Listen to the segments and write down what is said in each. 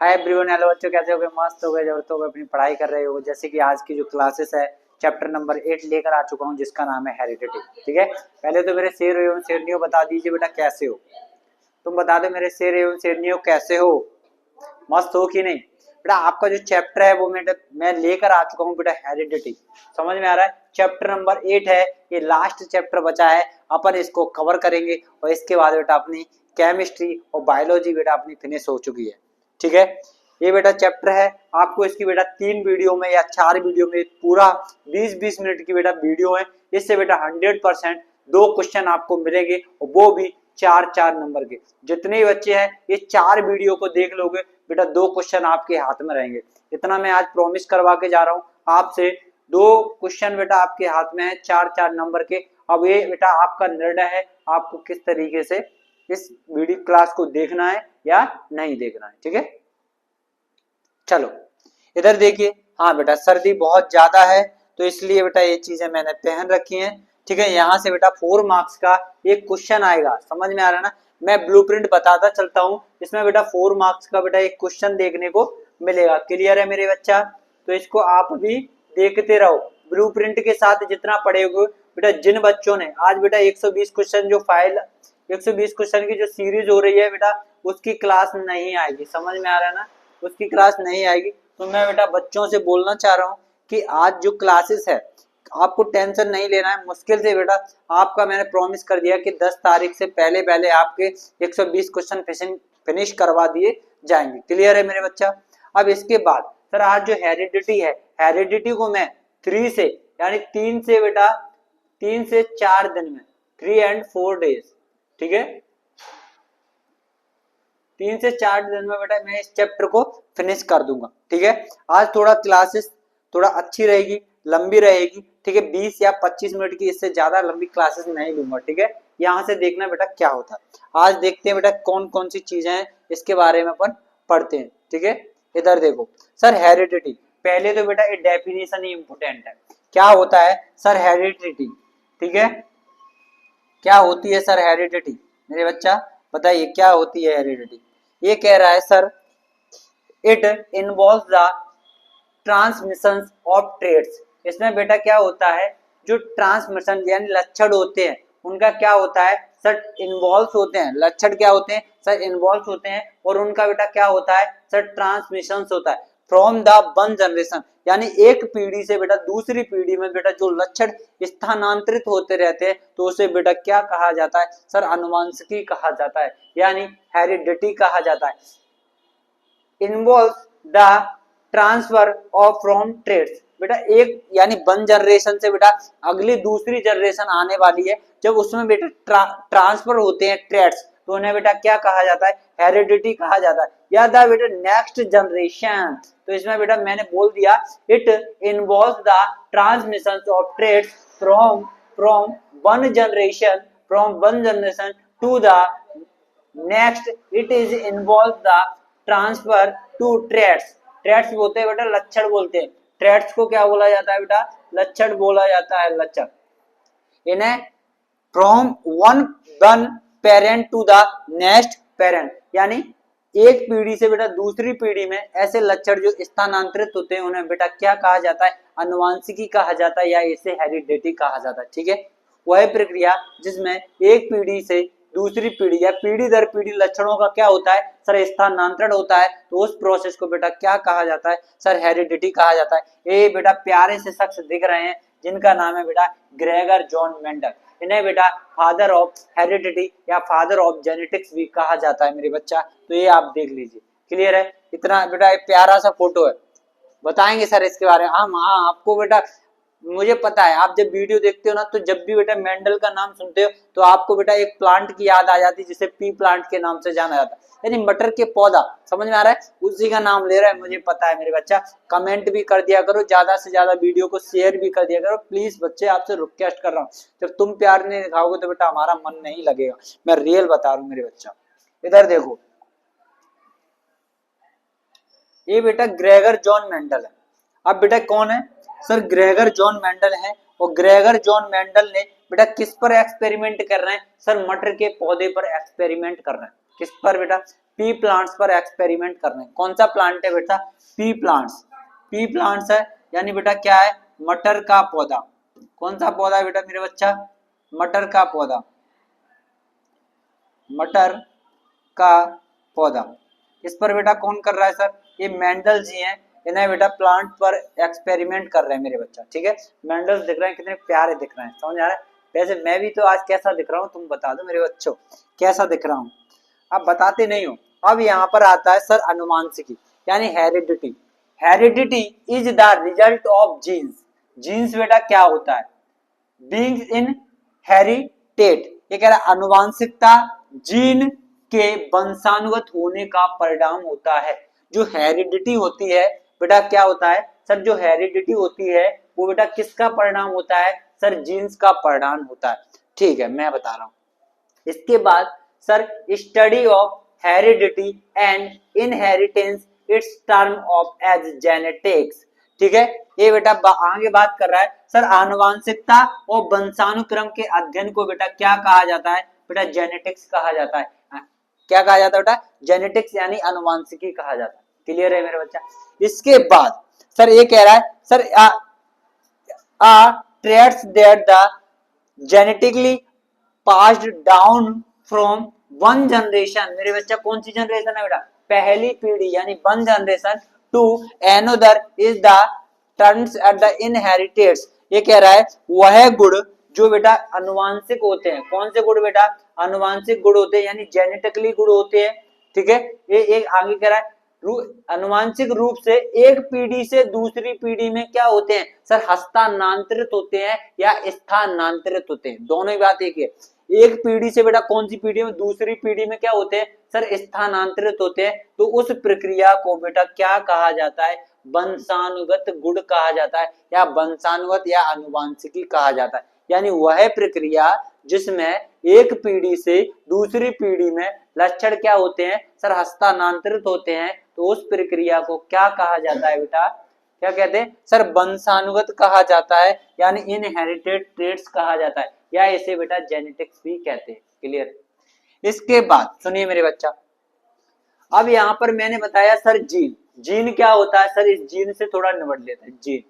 Hi everyone, hello बच्चों, कैसे हो गए? मस्त हो गए, जबरदस्त हो गए, अपनी पढ़ाई कर रहे हो। जैसे कि आज की जो क्लासेस है, चैप्टर नंबर 8 लेकर आ चुका हूँ, जिसका नाम है हेरिडिटी। ठीक है, पहले तो मेरे शेर एवं शेरनियों बता दीजिए बेटा कैसे हो। तुम बता दो मेरे शेर एवं शेरनियों कैसे हो, मस्त हो कि नहीं? बेटा आपका जो चैप्टर है वो मैं लेकर आ चुका हूँ बेटा, हेरिडिटी। समझ में आ रहा है? चैप्टर नंबर 8 है, ये लास्ट चैप्टर बचा है, अपन इसको कवर करेंगे और इसके बाद बेटा अपनी केमिस्ट्री और बायोलॉजी बेटा अपनी फिनिश हो चुकी है। ठीक है, ये बेटा चैप्टर है, आपको इसकी बेटा 3 वीडियो में या 4 वीडियो में पूरा 20-20 मिनट की बेटा वीडियो है। इससे बेटा 100% 2 क्वेश्चन आपको मिलेंगे और वो भी 4-4 नंबर के। जितने बच्चे हैं ये 4 वीडियो को देख लोगे बेटा 2 क्वेश्चन आपके हाथ में रहेंगे। इतना मैं आज प्रॉमिस करवा के जा रहा हूँ आपसे। 2 क्वेश्चन बेटा आपके हाथ में है 4-4 नंबर के। अब ये बेटा आपका निर्णय है, आपको किस तरीके से इस वीडियो क्लास को देखना है या नहीं देखना है। ठीक है, चलो इधर देखिए। हाँ बेटा, सर्दी बहुत ज्यादा है तो इसलिए बेटा ये चीजें मैंने पहन रखी हैं। ठीक है, यहाँ से बेटा 4 मार्क्स का एक क्वेश्चन आएगा। समझ में आ रहा है ना? मैं ब्लूप्रिंट बताता चलता हूँ, इसमें बेटा 4 मार्क्स का बेटा एक क्वेश्चन देखने को मिलेगा। क्लियर है मेरे बच्चा? तो इसको आप भी देखते रहो। ब्लूप्रिंट के साथ जितना पढ़ेगे बेटा, जिन बच्चों ने आज बेटा 120 क्वेश्चन जो फाइल 120 क्वेश्चन की जो सीरीज हो रही है बेटा, उसकी क्लास नहीं आएगी। समझ में आ रहा है ना? उसकी क्लास नहीं आएगी। तो मैं बेटा बच्चों से बोलना चाह रहा हूँ कि आज जो क्लासेस है आपको टेंशन नहीं लेना है। मुश्किल से बेटा आपका मैंने प्रॉमिस कर दिया कि 10 तारीख से पहले पहले आपके 120 क्वेश्चन फिनिश करवा दिए जाएंगे। क्लियर है मेरे बच्चा? अब इसके बाद सर आज जो हेरिडिटी है, हेरिडिटी को मैं 3 से यानी 3 से बेटा 3 से 4 दिन में 3 and 4 days, ठीक है, 3 से 4 दिन में बेटा मैं इस चैप्टर को फिनिश कर दूंगा। ठीक है, आज थोड़ा क्लासेस थोड़ा अच्छी रहेगी, लंबी रहेगी। ठीक है, 20 या 25 मिनट की, इससे ज्यादा लंबी क्लासेस नहीं लूंगा। ठीक है, यहाँ से देखना बेटा क्या होता है। आज देखते हैं बेटा कौन कौन सी चीजें हैं, इसके बारे में अपन पढ़ते हैं। ठीक है, इधर देखो सर, हेरिडिटी पहले तो बेटा ये डेफिनेशन ही इंपोर्टेंट है। क्या होता है सर हेरिडिटी? ठीक है, क्या होती है सर हेरिडिटी? मेरे बच्चा बताइए क्या होती है हेरिडिटी? ये कह रहा है sir, it involve the transmission of traits. इसमें बेटा क्या होता है, जो ट्रांसमिशन यानी लक्षण होते हैं उनका क्या होता है सर, इन्वॉल्व होते हैं। लक्षण क्या होते हैं सर? इन्वॉल्व होते हैं और उनका बेटा क्या होता है सर? ट्रांसमिशन होता है फ्रॉम द वन जनरेशन, यानी एक पीढ़ी से बेटा दूसरी पीढ़ी में बेटा जो लक्षण स्थानांतरित होते रहते हैं तो उसे बेटा क्या कहा जाता है सर? अनुवांशिकी कहा जाता है, यानी हेरिडिटी कहा जाता है। Involve the transfer of from traits, बेटा एक यानी वन जनरेशन से बेटा अगली दूसरी जनरेशन आने वाली है, जब उसमें बेटा ट्रांसफर होते हैं ट्रेड्स तो उन्हें बेटा क्या कहा जाता है? हेरिडिटी कहा जाता है। या द बेटा नेक्स्ट जनरेशन, तो इसमें बेटा मैंने बोल दिया it involve the transmission of traits from from one generation to the next. It is involve the transfer to traits. Traits बोलते हैं बेटा लक्षण बोलते हैं। ट्रेड्स को क्या बोला जाता है बेटा? लक्षण बोला जाता है, लक्षण। इन्हें from one parent to the next parent, यानी एक पीढ़ी से बेटा दूसरी पीढ़ी में ऐसे लक्षण जो स्थानांतरित होते हैं उन्हें बेटा क्या कहा जाता है? अनुवांशिकी कहा जाता है या इसे हेरिडिटी कहा जाता है। ठीक है, वह प्रक्रिया जिसमें एक पीढ़ी से दूसरी पीढ़ी या पीढ़ी दर पीढ़ी लक्षणों का क्या होता है सर? स्थानांतरण होता है, तो उस प्रोसेस को बेटा क्या कहा जाता है सर? हेरिडिटी कहा जाता है। ये बेटा प्यारे से शख्स दिख रहे हैं जिनका नाम है बेटा ग्रेगर जॉन मेंडल। इन्हें बेटा फादर ऑफ हेरिडिटी या फादर ऑफ जेनेटिक्स भी कहा जाता है मेरे बच्चा। तो ये आप देख लीजिए। क्लियर है? इतना बेटा एक प्यारा सा फोटो है। बताएंगे सर इसके बारे में हम? हाँ, आपको बेटा मुझे पता है, आप जब वीडियो देखते हो ना तो जब भी बेटा मेंडल का नाम सुनते हो तो आपको बेटा एक प्लांट की याद आ जाती है जिसे पी प्लांट के नाम से जाना जाता है, यानी मटर के पौधा। समझ में आ रहा है? उसी का नाम ले रहा है, मुझे पता है मेरे बच्चा। कमेंट भी कर दिया करो, ज्यादा से ज्यादा वीडियो को शेयर भी कर दिया करो प्लीज बच्चे, आपसे रिक्वेस्ट कर रहा हूँ। जब तुम प्यार नहीं दिखाओगे तो बेटा हमारा मन नहीं लगेगा, मैं रियल बता रहा हूँ मेरे बच्चा। इधर देखो, ये बेटा ग्रेगर जॉन मेंडल है। अब बेटा कौन है सर? ग्रेगर जॉन मेंडल है। और ग्रेगर जॉन मेंडल ने बेटा किस पर एक्सपेरिमेंट कर रहे हैं सर? मटर के पौधे पर एक्सपेरिमेंट कर रहे हैं। किस पर बेटा? पी प्लांट्स पर एक्सपेरिमेंट कर रहे हैं। कौन सा प्लांट है बेटा? P plants. पी प्लांट्स है यानी बेटा क्या है? मटर का पौधा। कौन सा पौधा है बेटा मेरे बच्चा? मटर का पौधा। मटर का पौधा। इस पर बेटा कौन कर रहा है सर? ये मेंडल जी हैं, इन्हें बेटा प्लांट पर एक्सपेरिमेंट कर रहे हैं मेरे बच्चा। ठीक है, मेंडल्स दिख रहे हैं, कितने प्यारे दिख रहे हैं, समझ आ रहा है? वैसे मैं भी तो आज कैसा दिख रहा हूँ तुम बता दो मेरे बच्चों, कैसा दिख रहा हूँ? आप बताते नहीं हो। अब यहाँ पर आता है सर अनुवांशिकी यानी heredity. Heredity is the result of genes. Genes बेटा क्या होता है? बीइंग इन हेरिटेट, ये कह रहा है अनुवांशिकता जीन के वंशानुगत होने का परिणाम होता है। जो हेरिडिटी होती है बेटा क्या होता है सर? जो हेरिडिटी होती है वो बेटा किसका परिणाम होता है सर? जीन्स का परिणाम होता है। ठीक है, मैं बता रहा हूं। इसके बाद sir study of heredity and inheritance it's term of as genetics. ठीक है, ये बेटा आगे बात कर रहा है सर आनुवांशिकता और वंशानुक्रम के अध्ययन को बेटा क्या कहा जाता है? बेटा जेनेटिक्स कहा जाता है। क्या कहा जाता है बेटा? जेनेटिक्स यानी अनुवांशिकी कहा जाता है। क्लियर है मेरे बच्चा? इसके बाद सर ये कह रहा है sir traits that the genetically passed down from one generation, मेरे बच्चा कौन सी जनरेशन है बेटा? पहली पीढ़ी यानी one generation to another is the turns at the inherited। ये कह रहा है वह गुण जो बेटा अनुवांशिक होते हैं। कौन से गुण बेटा? अनुवांशिक गुण होते हैं यानी जेनेटिकली गुण होते हैं। ठीक है, ये एक आगे कह रहा है अनुवांशिक रूप से एक पीढ़ी से दूसरी पीढ़ी में क्या होते हैं सर? हस्तांतरित होते हैं या स्थानांतरित होते हैं, दोनों ही बात एक है। एक पीढ़ी से बेटा कौन सी पीढ़ी में? दूसरी पीढ़ी में क्या होते हैं सर? स्थानांतरित होते हैं। तो उस प्रक्रिया को बेटा क्या कहा जाता है? वंशानुगत गुण कहा जाता है या वंशानुगत या अनुवांशिकी कहा जाता है। यानी वह प्रक्रिया जिसमें एक पीढ़ी से दूसरी पीढ़ी में लक्षण क्या होते हैं सर? हस्तांतरित होते हैं। तो उस प्रक्रिया को क्या कहा जाता है बेटा? क्या कहते हैं सर? वंशानुगत कहा जाता है यानी इनहेरिटेड ट्रेट्स कहा जाता है या इसे बेटा जेनेटिक्स भी कहते हैं। क्लियर? इसके बाद सुनिए मेरे बच्चा, अब यहाँ पर मैंने बताया सर जीन। जीन क्या होता है सर? इस जीन से थोड़ा निबट लेते हैं। जीन,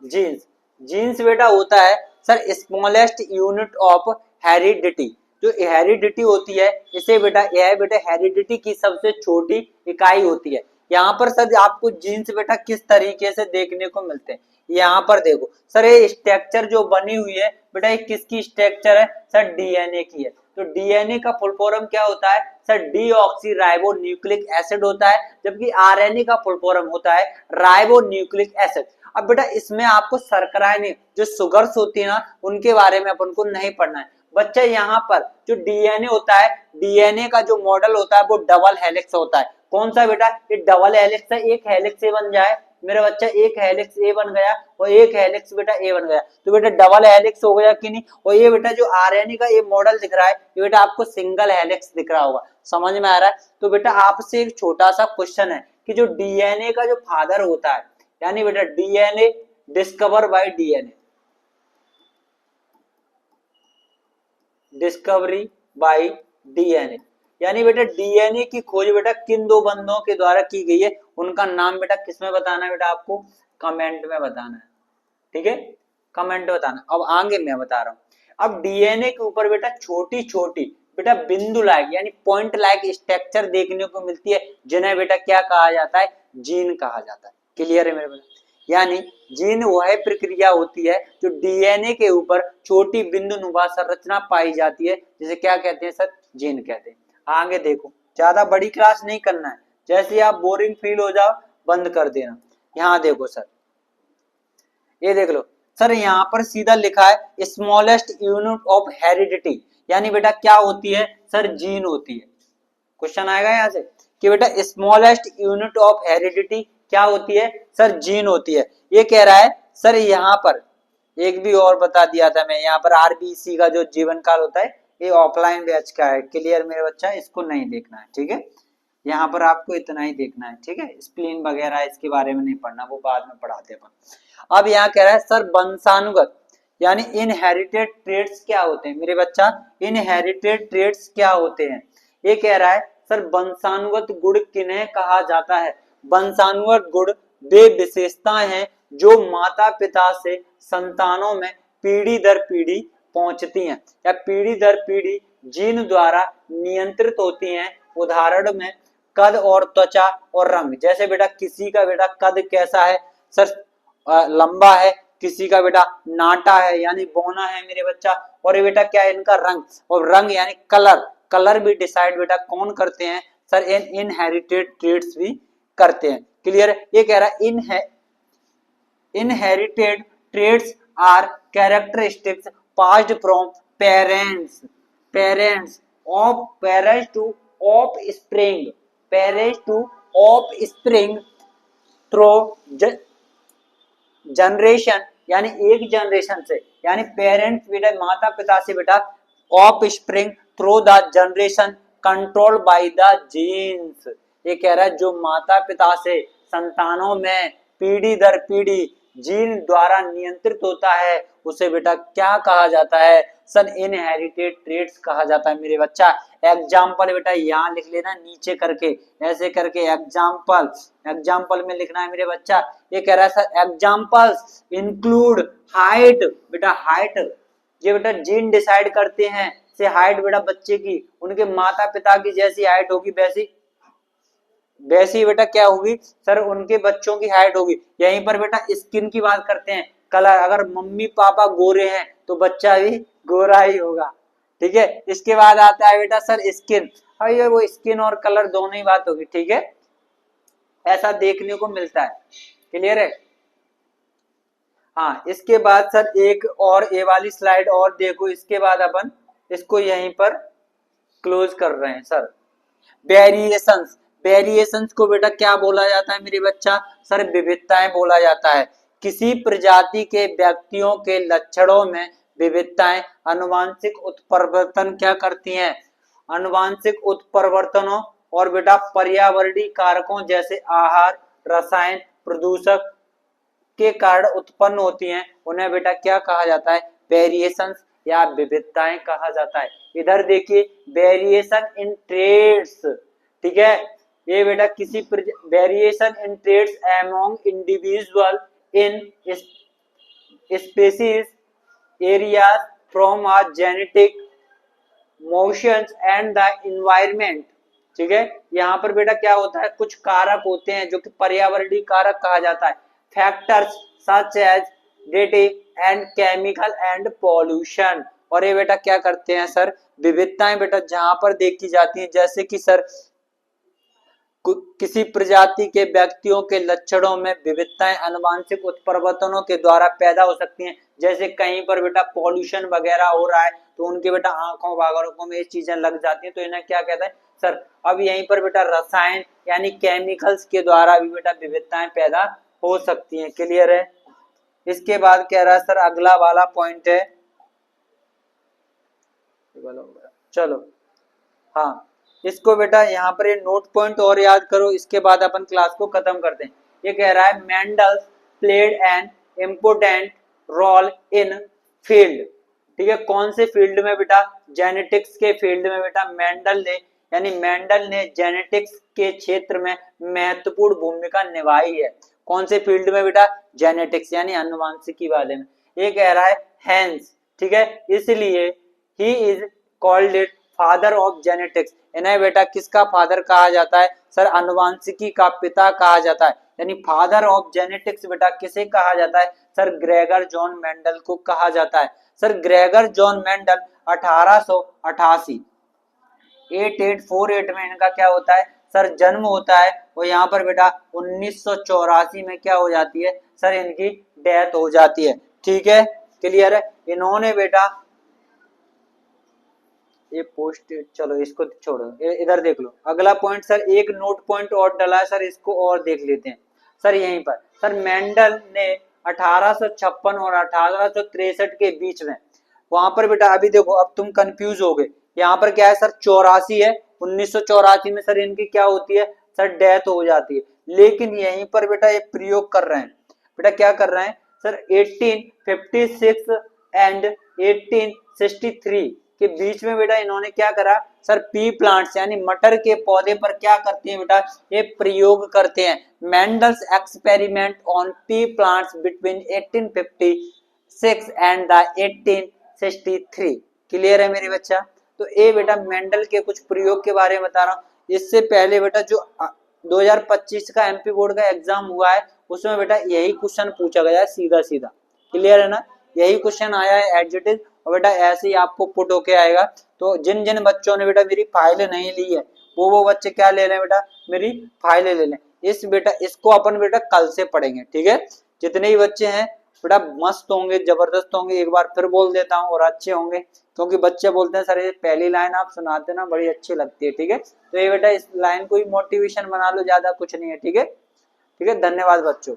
जीन्स, जीन्स बेटा होता है sir smallest unit of heredity. जो हेरिडिटी होती है इसे बेटा, यह बेटा हेरिडिटी की सबसे छोटी इकाई होती है। यहाँ पर सर आपको जीन्स बेटा किस तरीके से देखने को मिलते हैं? यहाँ पर देखो सर ये स्ट्रक्चर जो बनी हुई है बेटा, ये किसकी स्ट्रक्चर है सर? डीएनए की है। तो डीएनए का फुल फॉर्म क्या होता है सर? डीऑक्सी राइबोन्यूक्लिक एसिड होता है, जबकि आरएनए का फुल फॉर्म होता है राइबोन्यूक्लिक एसिड। अब बेटा इसमें आपको शर्कराएं नहीं, जो शुगर्स होती है ना, उनके बारे में अपन को नहीं पढ़ना है बच्चा। यहाँ पर जो डीएनए होता है, डीएनए का जो मॉडल होता है वो डबल हेलिक्स होता है। कौन सा बेटा? ये डबल हेलिक्स है। एक हेलिक्स ए बन जाए मेरा बच्चा, एक हेलिक्स ए बन गया और एक हेलिक्स बेटा ए बन गया, तो बेटा डबल हेलिक्स हो गया कि नहीं? और ये बेटा जो आरएनए का ये मॉडल दिख रहा है, ये बेटा आपको सिंगल हेलिक्स दिख रहा होगा। समझ में आ रहा है? तो बेटा आपसे एक छोटा सा क्वेश्चन है कि जो डीएनए का जो फादर होता है, यानी बेटा DNA discover by DNA, discovery bye DNA, यानी बेटा डीएनए की खोज बेटा किन दो बंदों के द्वारा की गई है, उनका नाम बेटा किसमें बताना है बेटा? आपको कमेंट में बताना है। ठीक है, कमेंट में बताना। अब आगे मैं बता रहा हूं। अब डीएनए के ऊपर बेटा छोटी छोटी बेटा बिंदु लाइक यानी पॉइंट लाइक स्ट्रक्चर देखने को मिलती है, जिन्हें बेटा क्या कहा जाता है? जीन कहा जाता है। क्लियर है मेरे बेटा? यानी जीन वह प्रक्रिया होती है जो डीएनए के ऊपर छोटी बिंदु नुमा संरचना पाई जाती है, जिसे क्या कहते हैं सर? जीन कहते हैं। आगे देखो, ज्यादा बड़ी क्लास नहीं करना है, जैसे आप बोरिंग फील हो जाओ बंद कर देना। यहाँ देखो सर, ये देख लो सर, यहाँ पर सीधा लिखा है स्मॉलेस्ट यूनिट ऑफ हेरिडिटी, यानी बेटा क्या होती है सर? जीन होती है। क्वेश्चन आएगा यहाँ से कि बेटा स्मॉलेस्ट यूनिट ऑफ हेरिडिटी क्या होती है सर? जीन होती है। ये कह रहा है सर, यहाँ पर एक भी और बता दिया था मैं, यहाँ पर आरबीसी का जो जीवन काल होता है ये ऑफलाइन बैच का है। क्लियर मेरे बच्चा? इसको नहीं देखना है। ठीक है, यहाँ पर आपको इतना ही देखना है। ठीक है, स्प्लीन वगैरह इसके बारे में नहीं पढ़ना, वो बाद में पढ़ाते हैं। अब यहाँ कह रहा है सर वंशानुगत यानी इनहेरिटेड ट्रेड्स क्या होते हैं मेरे बच्चा, इनहेरिटेड ट्रेड्स क्या होते हैं। ये कह रहा है सर वंशानुगत गुण किन्हें कहा जाता है। वंशानुगत गुण वे विशेषताएं हैं जो माता पिता से संतानों में पीढ़ी दर पीढ़ी पहुंचती हैं या पीढ़ी दर पीढ़ी जीन द्वारा नियंत्रित होती हैं। उदाहरण में कद और त्वचा और रंग, जैसे बेटा किसी का बेटा कद कैसा है सर, लंबा है, किसी का बेटा नाटा है यानी बौना है मेरे बच्चा, और ये बेटा क्या है इनका रंग, और रंग यानी कलर, कलर भी डिसाइड बेटा कौन करते हैं सर, इनहेरिटेड ट्रेड्स भी करते हैं। क्लियर है। ये कह रहा है inherited traits are characteristics passed from parents to offspring through generation, यानी एक जनरेशन से, यानी पेरेंट्स बेटा माता पिता से बेटा, offspring through the generation control by the genes. ये कह रहा है जो माता पिता से संतानों में पीढ़ी दर पीढ़ी जीन द्वारा नियंत्रित होता है उसे बेटा क्या कहा जाता है सर, इनहेरिटेड ट्रेड्स कहा जाता है मेरे बच्चा। एग्जाम्पल बेटा यहाँ लिख लेना नीचे करके, ऐसे करके एग्जाम्पल में लिखना है मेरे बच्चा। ये कह रहा है सर एग्जाम्पल्स इंक्लूड हाइट, बेटा हाइट ये बेटा जीन डिसाइड करते हैं से हाइट बेटा बच्चे की उनके माता पिता की जैसी हाइट होगी वैसी बेटा क्या होगी सर उनके बच्चों की हाइट होगी। यहीं पर बेटा स्किन की बात करते हैं, कलर, अगर मम्मी पापा गोरे हैं तो बच्चा भी गोरा ही होगा। ठीक है, इसके बाद आता है बेटा सर स्किन, ये वो स्किन और कलर दोनों ही बात होगी। ठीक है, ऐसा देखने को मिलता है। क्लियर है। हाँ, इसके बाद सर एक और ये वाली स्लाइड और देखो, इसके बाद अपन इसको यहीं पर क्लोज कर रहे हैं सर। वेरिएशंस को बेटा क्या बोला जाता है मेरे बच्चा सर, विविधताएं बोला जाता है। किसी प्रजाति के व्यक्तियों के लक्षणों में विविधताएं आनुवंशिक उत्परिवर्तन क्या करती हैं, आनुवंशिक उत्परिवर्तनों और बेटा पर्यावरणीय कारकों जैसे आहार, रसायन, प्रदूषक के कारण उत्पन्न होती हैं, उन्हें बेटा क्या कहा जाता है, वेरिएशंस या विविधताएं कहा जाता है। इधर देखिए वेरिएशन इन ट्रेड्स, ठीक है, ये बेटा किसी variation in traits among individual in species arises from a genetic mutations and the environment. ठीक है, यहाँ पर बेटा क्या होता है, कुछ कारक होते हैं जो कि पर्यावरणीय कारक कहा जाता है, factors such as diet and chemical and pollution. और ये बेटा क्या करते हैं सर, विविधताएं बेटा जहां पर देखी जाती हैं, जैसे कि सर किसी प्रजाति के व्यक्तियों के लक्षणों में विविधताएं आनुवंशिक उत्परिवर्तनों के द्वारा पैदा हो सकती हैं। जैसे कहीं पर बेटा पॉल्यूशन वगैरह हो रहा है तो उनके बेटा आंखों वगैरह में ये चीजें लग जाती हैं, तो इन्हें क्या कहते हैं सर। अब यहीं पर बेटा रसायन यानी केमिकल्स के द्वारा भी बेटा विविधताएं पैदा हो सकती हैं। क्लियर है। इसके बाद कह रहा है सर अगला वाला पॉइंट है, चलो हाँ इसको बेटा यहाँ पर ये नोट पॉइंट और याद करो, इसके बाद अपन क्लास को खत्म करते हैं। ये कह रहा है Mendel's played an important role in field. ठीक है, कौन से फील्ड में बेटा, जेनेटिक्स के फील्ड में बेटा मेंडल ने जेनेटिक्स के क्षेत्र में महत्वपूर्ण भूमिका निभाई है। कौन से फील्ड में बेटा, जेनेटिक्स यानी आनुवंशिकी वाले में। ये कह रहा है हेंस, ठीक है, इसलिए he is called it father of genetics. इन्हें बेटा किसका फादर कहा जाता है सर, आनुवंशिकी का पिता कहा जाता है। यानी फादर ऑफ जेनेटिक्स बेटा किसे कहा जाता है सर, ग्रेगर जॉन मेंडल को कहा जाता है। सर ग्रेगर जॉन मेंडल 1848 में इनका क्या होता है सर, जन्म होता है, और यहाँ पर बेटा 1984 में क्या हो जाती है सर, इनकी डेथ हो जाती है। ठीक है, क्लियर है। इन्होंने बेटा ये पोस्ट, चलो इसको छोड़ो, इधर देख लो अगला पॉइंट सर, एक नोट पॉइंट और डला है सर, इसको और देख लेते हैं सर। यहीं पर सर मेंडल ने 1856 और 1863 के बीच में, वहां पर बेटा अभी देखो अब तुम कंफ्यूज हो गए, यहाँ पर क्या है सर 84 है, 1984 में सर इनकी क्या होती है सर, डेथ हो जाती है। लेकिन यहीं पर बेटा ये प्रयोग कर रहे हैं, बेटा क्या कर रहे हैं सर, 1856 एंड 1863 के बीच में बेटा इन्होंने क्या करा सर, पी प्लांट्स यानी मटर के पौधे पर क्या करते हैं बेटा, ये प्रयोग करते हैं। Mendel's experiment on P plants between 1856 and the 1863। Clear है मेरे बच्चा? तो ये बेटा मेंडल के कुछ प्रयोग के बारे में बता रहा हूँ। इससे पहले बेटा जो 2025 का एमपी बोर्ड का एग्जाम हुआ है उसमें बेटा यही क्वेश्चन पूछा गया है सीधा सीधा। क्लियर है ना? यही क्वेश्चन आया है एज इट इज, और बेटा ऐसे ही आपको पुट होके आएगा। तो जिन जिन बच्चों ने बेटा मेरी फाइलें नहीं ली है वो बच्चे क्या ले लें बेटा, मेरी फाइलें ले लें। इस बेटा इसको अपन बेटा कल से पढ़ेंगे, ठीक है? जितने ही बच्चे हैं बेटा मस्त होंगे, जबरदस्त होंगे, एक बार फिर बोल देता हूँ, और अच्छे होंगे, क्योंकि बच्चे बोलते हैं सर ये पहली लाइन आप सुनाते ना बड़ी अच्छी लगती है, ठीक है? तो ये बेटा इस लाइन को ही मोटिवेशन बना लो, ज्यादा कुछ नहीं है, ठीक है? ठीक है, धन्यवाद बच्चों।